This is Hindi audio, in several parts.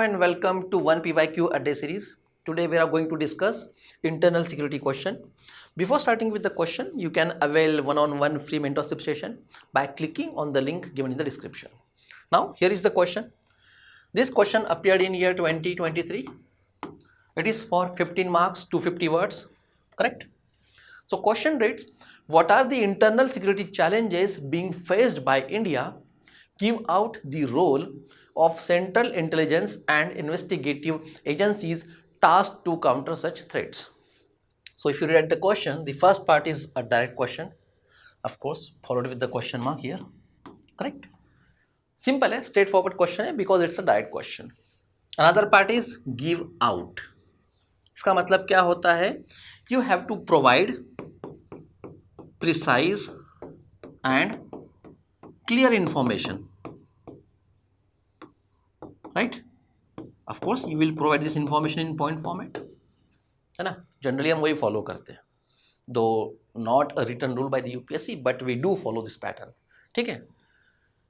and welcome to 1PYQ a day series. Today we are going to discuss internal security question. Before starting with the question, you can avail one-on-one free mentorship session by clicking on the link given in the description. Now here is the question. This question appeared in year 2023. It is for 15 marks, 250 words, correct? So question reads, what are the internal security challenges being faced by India? Give out the role of central intelligence and investigative agencies tasked to counter such threats. So if you read the question, the first part is a direct question, of course, followed with the question mark here, correct? Simple है, straightforward question है because it's a direct question. Another part is give out. इसका मतलब क्या होता है? You have to provide precise and clear information, right? Of course you will provide this information in point format, है ना? Generally हम वही follow करते हैं, though not a written rule by the UPSC, but we do follow this pattern. ठीक है?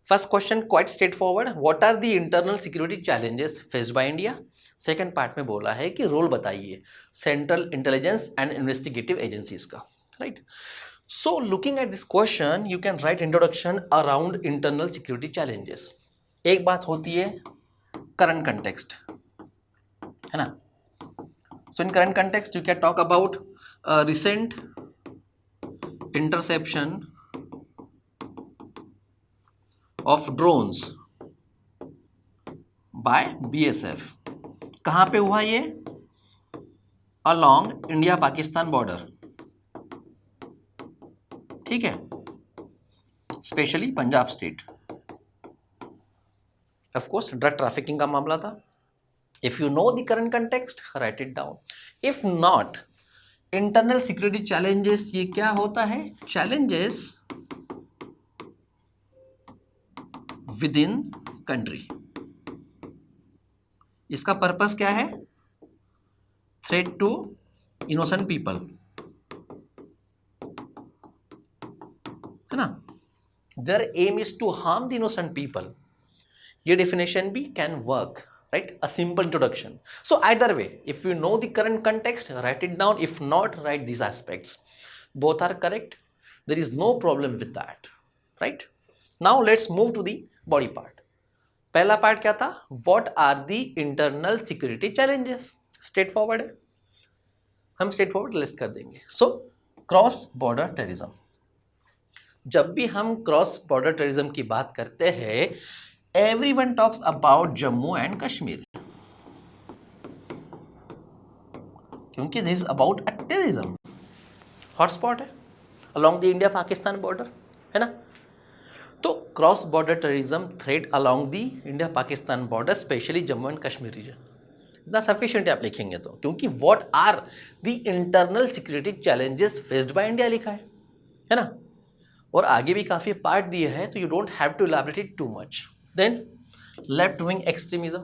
First question quite straightforward. What are the internal security challenges faced by India? Second part में बोला है कि रोल बताइए central intelligence and investigative agencies का, right? So looking at this question, you can write introduction around internal security challenges. एक बात होती है current context, है ना? So in current context, you can talk about recent interception of drones by BSF. कहाँ पे हुआ ये? Along India-Pakistan border. ठीक है, specially Punjab state. Of course drug trafficking का मामला था. If you know the current context, right it down. If not, internal security challenges ये क्या होता है? Challenges with in country. इसका पर्पस क्या है? थ्रेट टू इनोसेंट पीपल, है ना? Their aim is to harm the innocent people. ये definition भी can work, right? A simple introduction. So either way, if you know the current context, write it down. If not, write these aspects. Both are correct. There is no problem with that, right? Now let's move to the body part. पहला part क्या था? What are the internal security challenges? Straightforward है, हम straightforward list कर देंगे. So cross border terrorism. जब भी हम क्रॉस बॉर्डर टेररिज्म की बात करते हैं, everyone talks about Jammu and Kashmir, क्योंकि this is about a terrorism hotspot है along the India Pakistan border, है ना? तो cross border terrorism threat along the India Pakistan border, specially Jammu and Kashmir region. इतना सफिशिएंट आप लिखेंगे तो, क्योंकि what are the internal security challenges faced by India लिखा है ना? और आगे भी काफ़ी पार्ट दिए हैं, तो you don't have to elaborate it too much. Then left wing extremism,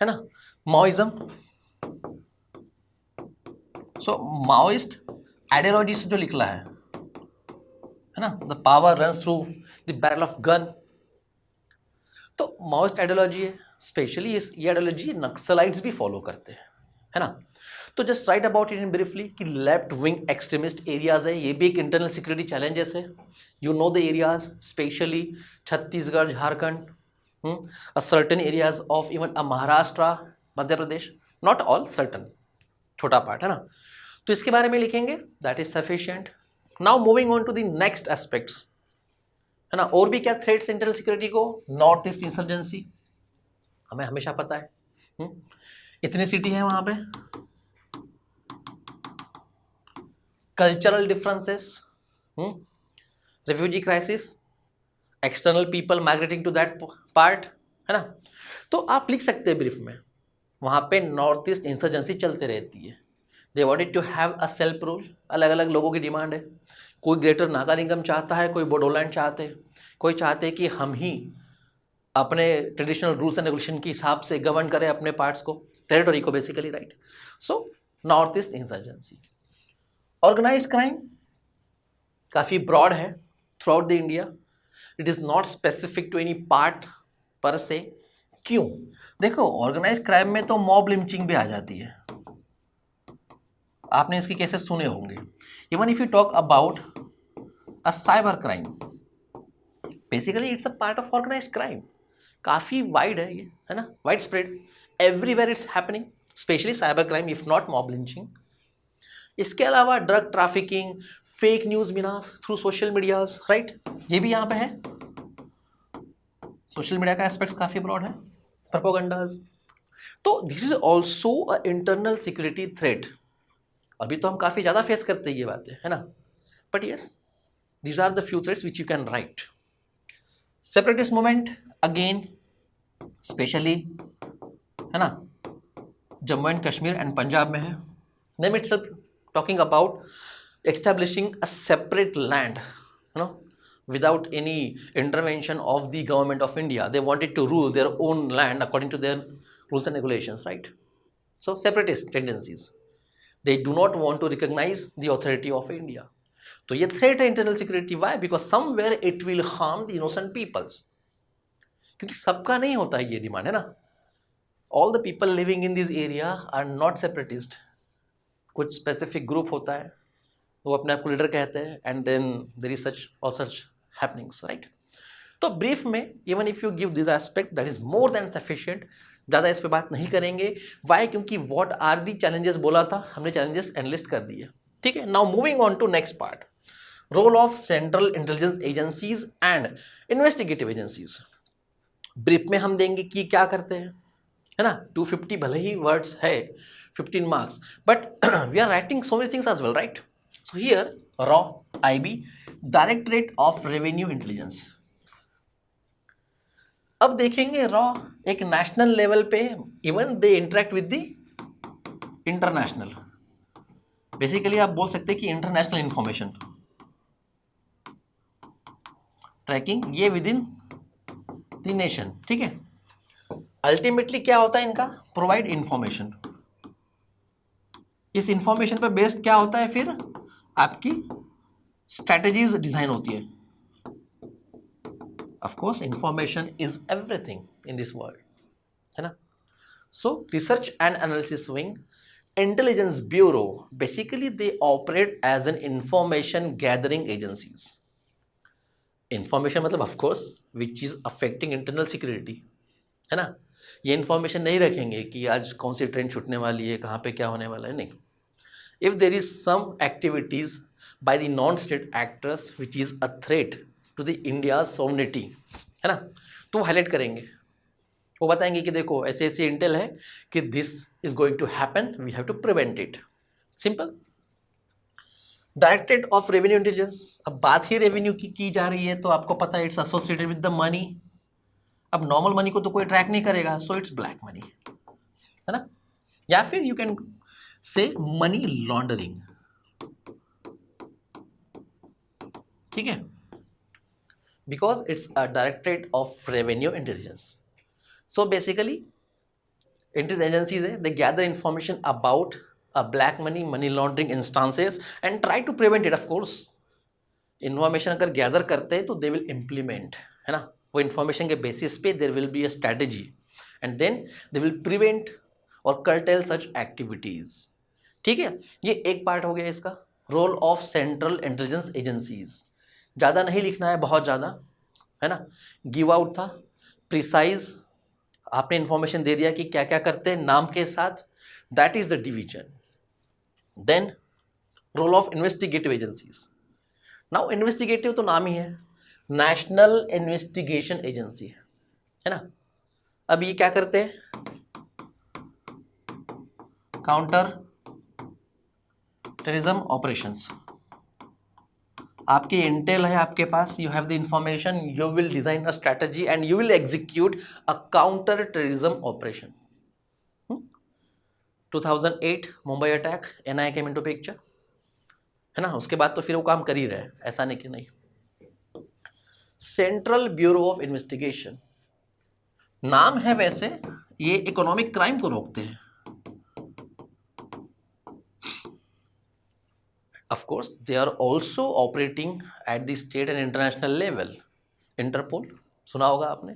है ना? माओइज्म. सो माओइस्ट आइडियोलॉजी से जो निकला है ना? The power runs through the barrel of gun. तो माओइस्ट आइडियोलॉजी है, स्पेशली ये आइडियोलॉजी नक्सलाइट्स भी फॉलो करते हैं, है ना? तो just right about it in briefly कि लेफ्ट विंग एक्सट्रीमिस्ट एरियाज है, ये भी एक इंटरनल सिक्योरिटी चैलेंजेस है. You know the areas, specially Chhattisgarh, Jharkhand, a certain areas of even a Maharashtra, Madhya Pradesh, not all, certain, छोटा पार्ट, है ना? तो इसके बारे में लिखेंगे, that is sufficient. Now moving on to the next aspects, है ना? और भी क्या थ्रेट्स इंटरनल सिक्योरिटी को? नॉर्थ ईस्ट इंसर्जेंसी, हमें हमेशा पता है, इतनी सिटी है वहाँ पे. Cultural differences, refugee crisis, external people migrating to that part, है ना? तो आप लिख सकते हैं ब्रीफ में, वहाँ पे नॉर्थ ईस्ट इंसर्जेंसी चलते रहती है. They wanted to have a self rule. अलग अलग लोगों की डिमांड है. कोई ग्रेटर नागालिंगम चाहता है, कोई बोडोलैंड चाहते हैं, कोई चाहते हैं कि हम ही अपने ट्रेडिशनल रूल्स एंड रेगुलेशन के हिसाब से गवर्न करें अपने पार्ट्स को, टेरिटरी को basically, right? So north east insurgency. Organized crime काफ़ी ब्रॉड है throughout the India. It is not specific to any part per se. क्यों? देखो ऑर्गेनाइज क्राइम में तो मॉब लिंचिंग भी आ जाती है, आपने इसके केसेस सुने होंगे. Even if you talk about a cyber crime, basically it's a part of organize crime. काफ़ी वाइड है ये, है ना, wide spread, everywhere it's happening, specially cyber crime if not mob lynching. इसके अलावा drug trafficking, fake news menace through social medias, right, ये भी यहाँ पे है. सोशल मीडिया का एस्पेक्ट काफ़ी ब्रॉड है, प्रोपेगेंडाज. तो this is also a internal security threat. अभी तो हम काफ़ी ज़्यादा फेस करते हैं ये बातें, है ना, but yes, these are the few threats which you can write. Separatist movement again, specially, है ना, जम्मू एंड कश्मीर एंड पंजाब में है. Name itself talking about establishing a separate land, you know, without any intervention of the government of India. They wanted to rule their own land according to their rules and regulations, right? So separatist tendencies. They do not want to recognize the authority of India. तो ये थ्रेट है internal security. Why? Because somewhere it will harm the innocent peoples. क्योंकि सबका नहीं होता है ये डिमांड, है ना. All the people living in this area are not separatist. कुछ स्पेसिफिक ग्रुप होता है, वो अपने आप को लीडर कहते हैं, and then there is such और सच हैपनिंग्स, राइट. तो ब्रीफ में even if you give this aspect that is more than sufficient. ज़्यादा इस पर बात नहीं करेंगे. वाई? क्योंकि व्हाट आर दी चैलेंजेस बोला था, हमने चैलेंजेस एनालिस्ट कर दिए, ठीक है. Now moving on to next part, role of central intelligence agencies and investigative agencies. Brief में हम देंगे कि क्या करते हैं, है ना. 250 भले ही वर्ड्स है, 15 marks, but we are writing so many things as well, right. So here रॉ, IB, directorate of revenue intelligence. अब देखेंगे रॉ एक नेशनल लेवल पे, even they interact with the international. Basically आप बोल सकते हैं कि इंटरनेशनल इंफॉर्मेशन ट्रैकिंग, ये विद इन द नेशन, ठीक है. अल्टीमेटली क्या होता है इनका, प्रोवाइड इंफॉर्मेशन. इस इंफॉर्मेशन पे बेस्ड क्या होता है, फिर आपकी स्ट्रैटेजीज डिजाइन होती है. Of course information is everything in this world, है ना. So research and analysis wing, intelligence bureau, basically they operate as an information gathering agencies. Information मतलब of course which is affecting internal security, है ना. ये इंफॉर्मेशन नहीं रखेंगे कि आज कौन सी ट्रेन छूटने वाली है, कहाँ पे क्या होने वाला है, नहीं. If there is some activities by the non state actors which is a threat to the India sovereignty, है ना, तो हाईलाइट करेंगे. वो बताएंगे कि देखो ऐसे ऐसे इंटेल है कि this is going to happen, we have to prevent it. Simple. Directorate of revenue intelligence, अब बात ही रेवेन्यू की जा रही है, तो आपको पता है it's associated with the money. अब नॉर्मल मनी को तो कोई ट्रैक नहीं करेगा, सो इट्स ब्लैक मनी, है ना. या फिर you can say money laundering, ठीक है, because it's a directorate of revenue intelligence. So basically intelligence agencies है, they gather information about black money, money laundering instances and try to prevent it. Of course information अगर गैदर करते हैं तो दे विल इम्प्लीमेंट, है ना. वो इन्फॉर्मेशन के बेसिस पे there will be a strategy and then they will prevent और कर्टेल सच एक्टिविटीज, ठीक है. ये एक पार्ट हो गया इसका, role of central intelligence agencies. ज़्यादा नहीं लिखना है, बहुत ज़्यादा, है ना. गिव आउट था, प्रिसाइज, आपने इन्फॉर्मेशन दे दिया कि क्या क्या करते हैं नाम के साथ, that is the division. Then role of investigative agencies. Now investigative तो नाम ही है, नेशनल इन्वेस्टिगेशन एजेंसी, है ना. अब ये क्या करते हैं, काउंटर टेररिज्म ऑपरेशंस. आपकी इंटेल है आपके पास, you have the information, you will design a strategy and you will execute a counter terrorism operation. 2008 Mumbai attack, NIA came into picture, है ना. उसके बाद तो फिर वो काम कर ही रहे, ऐसा नहीं कि नहीं. सेंट्रल ब्यूरो ऑफ इन्वेस्टिगेशन, नाम है वैसे, ये इकोनॉमिक क्राइम को रोकते हैं. Of course, they are also operating at the state and international level. Interpol सुना होगा आपने.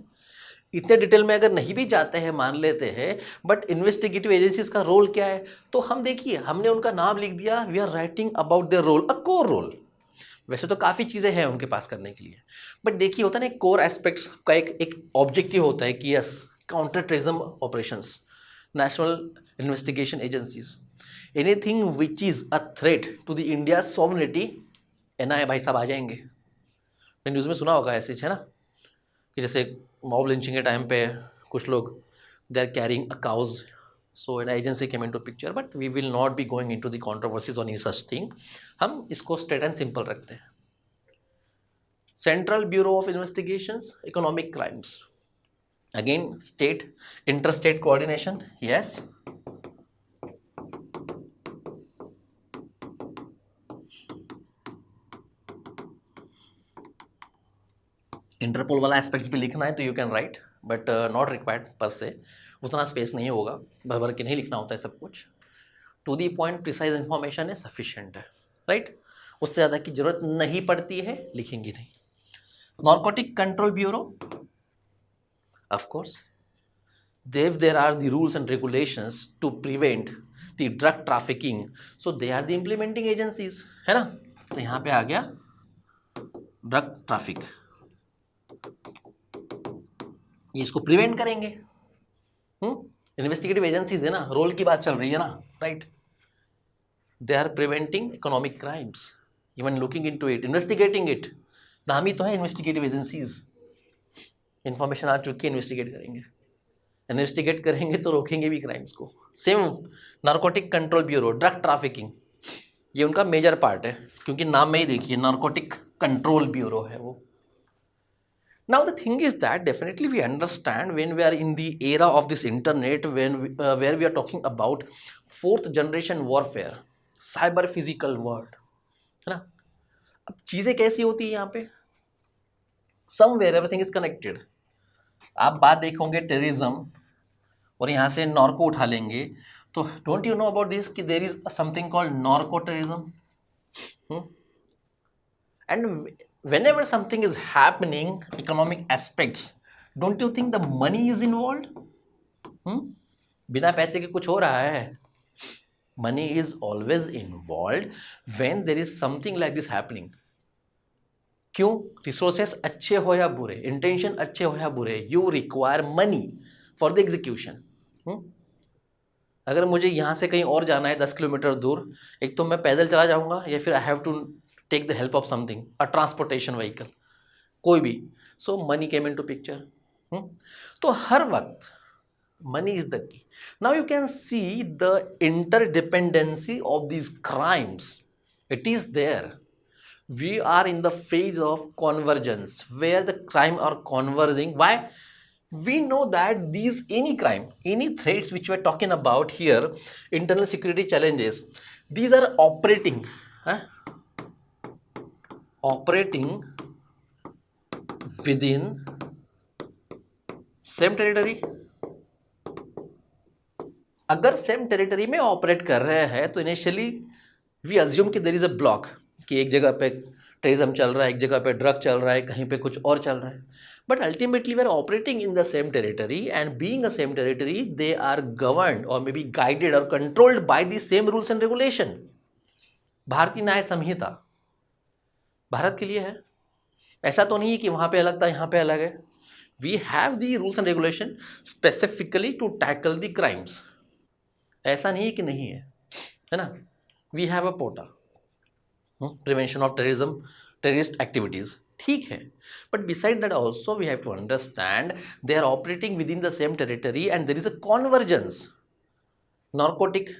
इतने डिटेल में अगर नहीं भी जाते हैं मान लेते हैं, बट इन्वेस्टिगेटिव एजेंसीज का रोल क्या है, तो हम देखिए हमने उनका नाम लिख दिया, we are writing about their role, a core role. वैसे तो काफ़ी चीज़ें हैं उनके पास करने के लिए, बट देखिए होता है ना कोर एस्पेक्ट्स का एक ऑब्जेक्टिव होता है कि yes counter terrorism operations, national investigation agencies, anything which is a threat to the India sovereignty, NIA भाई साहब आ जाएंगे। न्यूज़ में सुना होगा ऐसे है ना, कि जैसे मॉब लिंचिंग के टाइम पे कुछ लोग they are carrying a cause, so an agency came into picture, but we will not be going into the controversies on any such thing. हम इसको स्ट्रेट एंड सिंपल रखते हैं। Central bureau of investigations economic crimes, again state interstate coordination, yes. Interpol वाला एस्पेक्ट्स भी लिखना है तो you can write, but not required per se, उतना स्पेस नहीं होगा, भर भर के नहीं लिखना होता है सब कुछ। To the point precise information है सफिशिएंट है, राइट, उससे ज़्यादा की जरूरत नहीं पड़ती है, लिखेंगे नहीं। Narcotic control bureau, of course there are the rules and regulations to prevent the drug trafficking, so they are the implementing agencies, है ना। तो यहाँ पे आ गया ड्रग ट्रैफिक, ये इसको प्रिवेंट करेंगे। इन्वेस्टिगेटिव एजेंसीज है ना, रोल की बात चल रही है ना, right. They are preventing economic crimes, even looking into it, investigating it, नाम ही तो है इन्वेस्टिगेटिव एजेंसीज। इंफॉर्मेशन आ चुकी है, इन्वेस्टिगेट करेंगे, इन्वेस्टिगेट करेंगे तो रोकेंगे भी क्राइम्स को। Same narcotic control bureau, drug trafficking, ये उनका मेजर पार्ट है, क्योंकि नाम में ही देखिए नारकोटिक कंट्रोल ब्यूरो है वो। Now the thing is that definitely we understand when we are in the era of this internet, where we are talking about fourth generation warfare, cyber physical world, है ना। अब चीज़ें कैसी होती है यहाँ पे, somewhere everything is connected। आप बात देखोगे टेररिज्म और यहाँ से नॉर्को उठा लेंगे, तो don't you know about this कि there is something called narco terrorism, and whenever something is happening, economic aspects, don't you think the money is involved? बिना पैसे के कुछ हो रहा है, money is always involved when there is something like this happening। क्यों? रिसोर्सेस अच्छे हो या बुरे, इंटेंशन अच्छे हो या बुरे, you require money for the execution. अगर मुझे यहाँ से कहीं और जाना है 10 किलोमीटर दूर, एक तो मैं पैदल चला जाऊँगा या फिर I have to take the help of something, a transportation vehicle, कोई भी। So money came in to picture. तो हर वक्त money is the key. Now you can see the interdependency of these crimes, it is there. We are in the phase of convergence where the crime are converging. Why? We know that these any crime, any threats which we are talking about here, internal security challenges, these are operating within same territory। अगर सेम टेरिटरी में ऑपरेट कर रहे हैं तो इनिशियली वी अज्यूम कि देयर इज अ ब्लॉक, कि एक जगह पे टेररिज्म चल रहा है, एक जगह पे ड्रग चल रहा है, कहीं पे कुछ और चल रहा है। But ultimately we are operating in the same territory, and being a same territory they are governed और मे बी गाइडेड और controlled by the same rules and regulation. Bharatiya Nyaya संहिता भारत के लिए है, ऐसा तो नहीं है कि वहाँ पे अलग था यहाँ पे अलग है। We have the rules and regulation specifically to tackle the crimes, ऐसा नहीं है कि नहीं है ना। We have a POTA, prevention of terrorism, terrorist activities, ठीक है। But beside that also we have to understand they are operating within the same territory and there is a convergence. Narcotic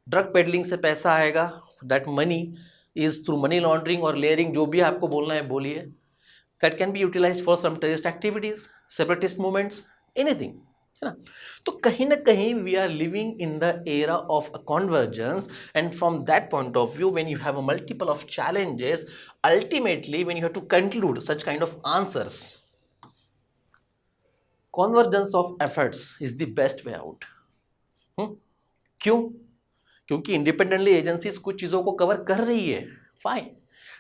drug peddling से पैसा आएगा, that money is through money laundering और लेयरिंग, जो भी आपको बोलना है बोलिए, that can be utilize for some terrorist activities, separatist movements, anything, है ना। तो कहीं ना कहीं we are living in the era of a convergence, and from that point of view when you have a multiple of challenges, ultimately when you have to conclude such kind of answers, convergence of efforts is the best way out. क्यों? क्योंकि इंडिपेंडेंटली एजेंसीज कुछ चीज़ों को कवर कर रही है, fine.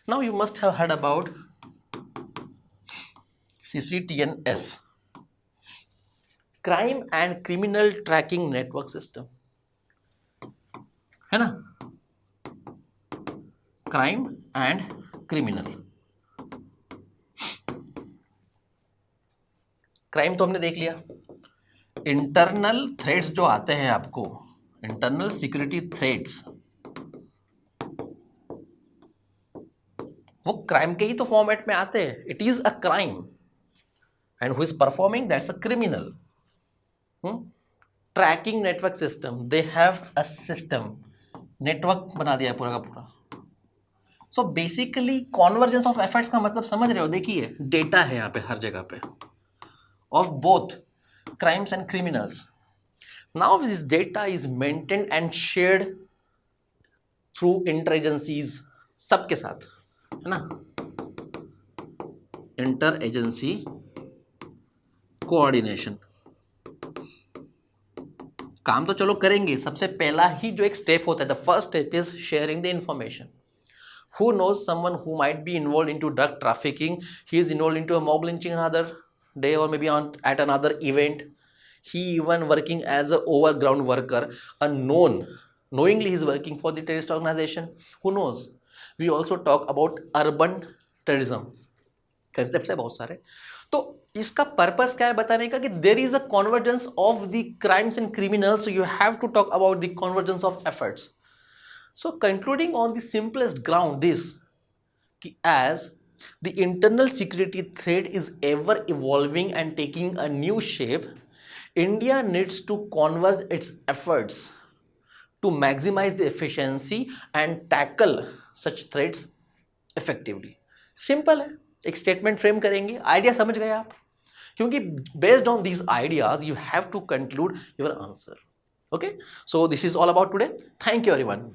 Now you must have heard about CCTNS, crime and criminal tracking network system, है ना, क्राइम एंड क्रिमिनल। क्राइम तो हमने देख लिया, इंटरनल थ्रेट्स जो आते हैं आपको, इंटरनल सिक्योरिटी थ्रेट्स, वो क्राइम के ही तो फॉर्मेट में आते हैं। It is a crime and who is performing, that's a criminal. Tracking network system, they have a system, network बना दिया पूरा का पूरा। So basically convergence of efforts का मतलब समझ रहे हो, देखिए डेटा है यहाँ पे हर जगह पे of both crimes and criminals. Now this data is maintained and shared through enter agencies, सबके साथ, है ना, इंटर एजेंसी कोऑर्डिनेशन। काम तो चलो करेंगे, सबसे पहला ही जो एक स्टेप होता है, the first step is sharing the information. Who knows someone who might be involved into drug trafficking? He is involved into a mob lynching another day, or maybe at another event. He even working as a overground worker, knowingly he is working for the terrorist organization. Who knows? We also talk about urban terrorism. Concepts है बहुत सारे। तो इसका पर्पस क्या है बताने का, कि there is a convergence of the crimes and criminals, you have to talk about the convergence of efforts. So concluding on the simplest ground this, as the internal security threat is ever evolving and taking a new shape, India needs to converge its efforts to maximize the efficiency and tackle such threats effectively. Simple है, एक statement frame करेंगे, idea समझ गए आप, क्योंकि based on these ideas you have to conclude your answer. Okay, so this is all about today. Thank you everyone.